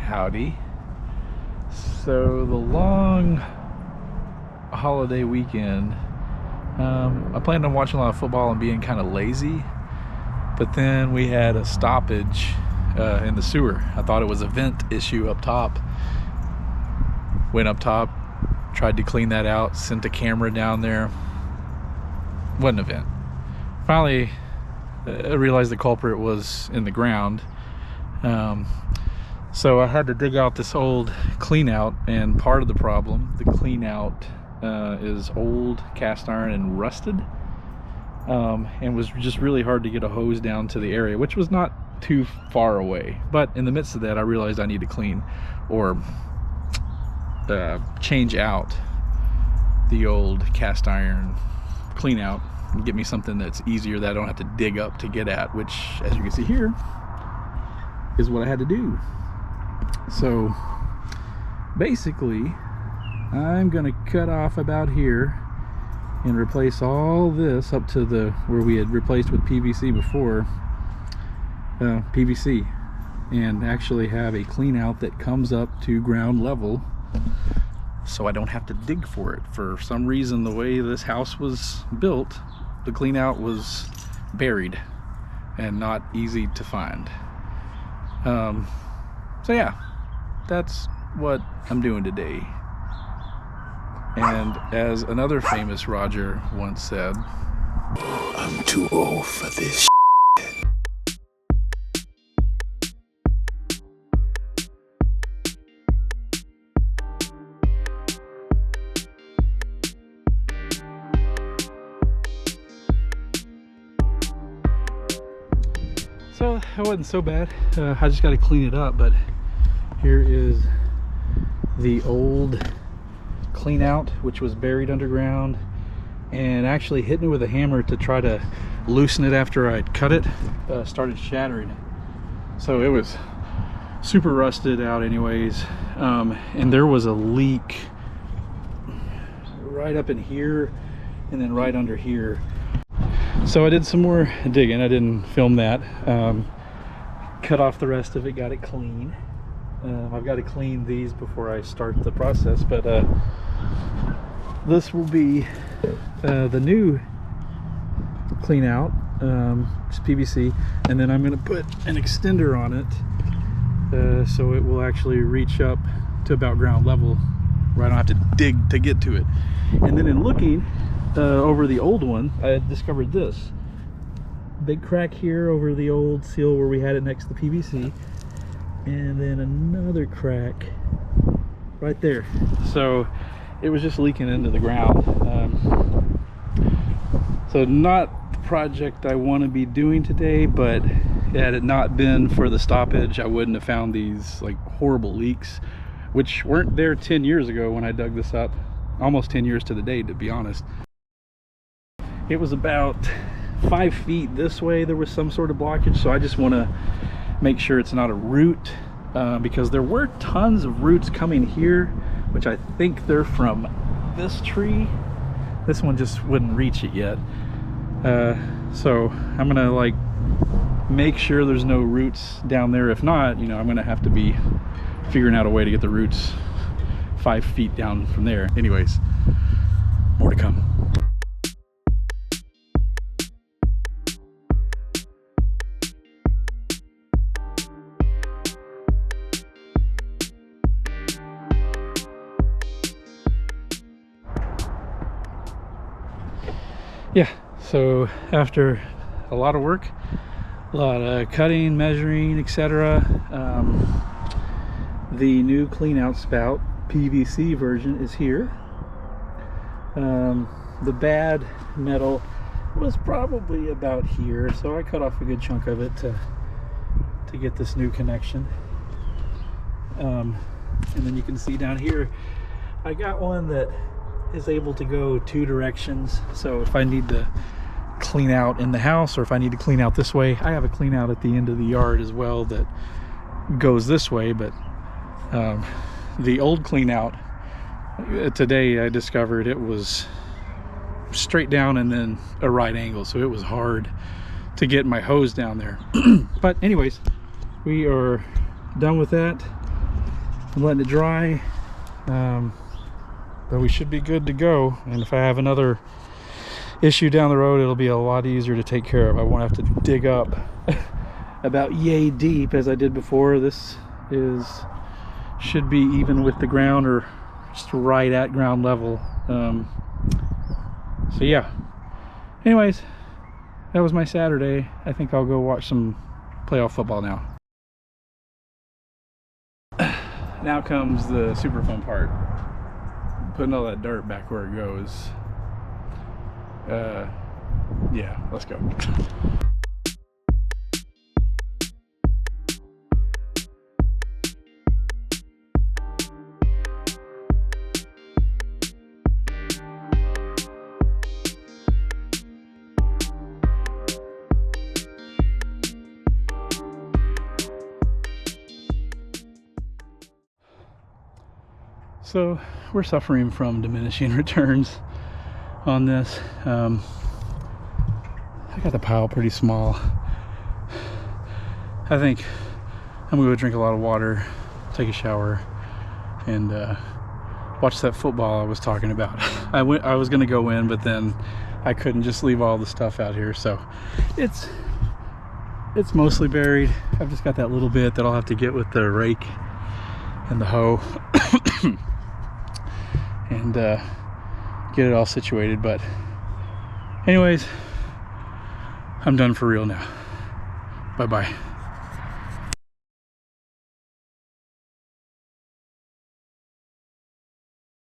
Howdy. So the long holiday weekend, I planned on watching a lot of football and being kind of lazy, but then we had a stoppage in the sewer. I thought it was a vent issue up top. Went up top, tried to clean that out, sent a camera down there. Wasn't a vent. Finally, I realized the culprit was in the ground. So I had to dig out this old clean out, and part of the problem, the clean out is old cast iron and rusted, and was just really hard to get a hose down to the area, which was not too far away. But in the midst of that, I realized I need to clean or change out the old cast iron clean out and get me something that's easier that I don't have to dig up to get at, which, as you can see here, is what I had to do. So basically, I'm gonna cut off about here and replace all this up to the where we had replaced with PVC before, PVC, and actually have a clean out that comes up to ground level, so I don't have to dig for it. For some reason, the way this house was built, the clean out was buried and not easy to find. So yeah, that's what I'm doing today. And as another famous Roger once said, I'm too old for this. So that wasn't so bad. I just got to clean it up, but here is the old clean out, which was buried underground, and actually hitting it with a hammer to try to loosen it after I'd cut it started shattering. So it was super rusted out anyways, and there was a leak right up in here and then right under here. So I did some more digging. I didn't film that. Cut off the rest of it, got it clean. I've got to clean these before I start the process, but this will be the new clean out, just PVC, and then I'm going to put an extender on it so it will actually reach up to about ground level where I don't have to dig to get to it. And then in looking over the old one, I discovered this big crack here over the old seal where we had it next to the PVC, and then another crack right there. So it was just leaking into the ground. So not the project I want to be doing today, but had it not been for the stoppage, I wouldn't have found these like horrible leaks, which weren't there 10 years ago when I dug this up. Almost 10 years to the day, to be honest. It was about 5 feet this way there was some sort of blockage, so I just want to make sure it's not a root, because there were tons of roots coming here, which I think they're from this tree. This one just wouldn't reach it yet, so I'm gonna like make sure there's no roots down there. If not, you know, I'm gonna have to be figuring out a way to get the roots 5 feet down from there. Anyways, more to come. Yeah, so after a lot of work, a lot of cutting, measuring, etc., the new clean out spout PVC version is here. The bad metal was probably about here, so I cut off a good chunk of it to get this new connection. And then you can see down here I got one that is able to go 2 directions, so if I need to clean out in the house or if I need to clean out this way, I have a clean out at the end of the yard as well that goes this way. But the old clean out, today I discovered it was straight down and then a right angle, so it was hard to get my hose down there. But anyways, we are done with that. I'm letting it dry, but we should be good to go. And if I have another issue down the road, it'll be a lot easier to take care of. I won't have to dig up about yay deep as I did before. This should be even with the ground, or just right at ground level. So yeah, anyways, that was my Saturday. I think I'll go watch some playoff football now. Now comes the super fun part, putting all that dirt back where it goes. Yeah, let's go. So we're suffering from diminishing returns on this. I got the pile pretty small. I think I'm gonna go drink a lot of water, take a shower, and watch that football I was talking about. I was gonna go in, but then I couldn't just leave all the stuff out here. So it's mostly buried. I've just got that little bit that I'll have to get with the rake and the hoe and get it all situated. But anyways, I'm done for real now. Bye bye.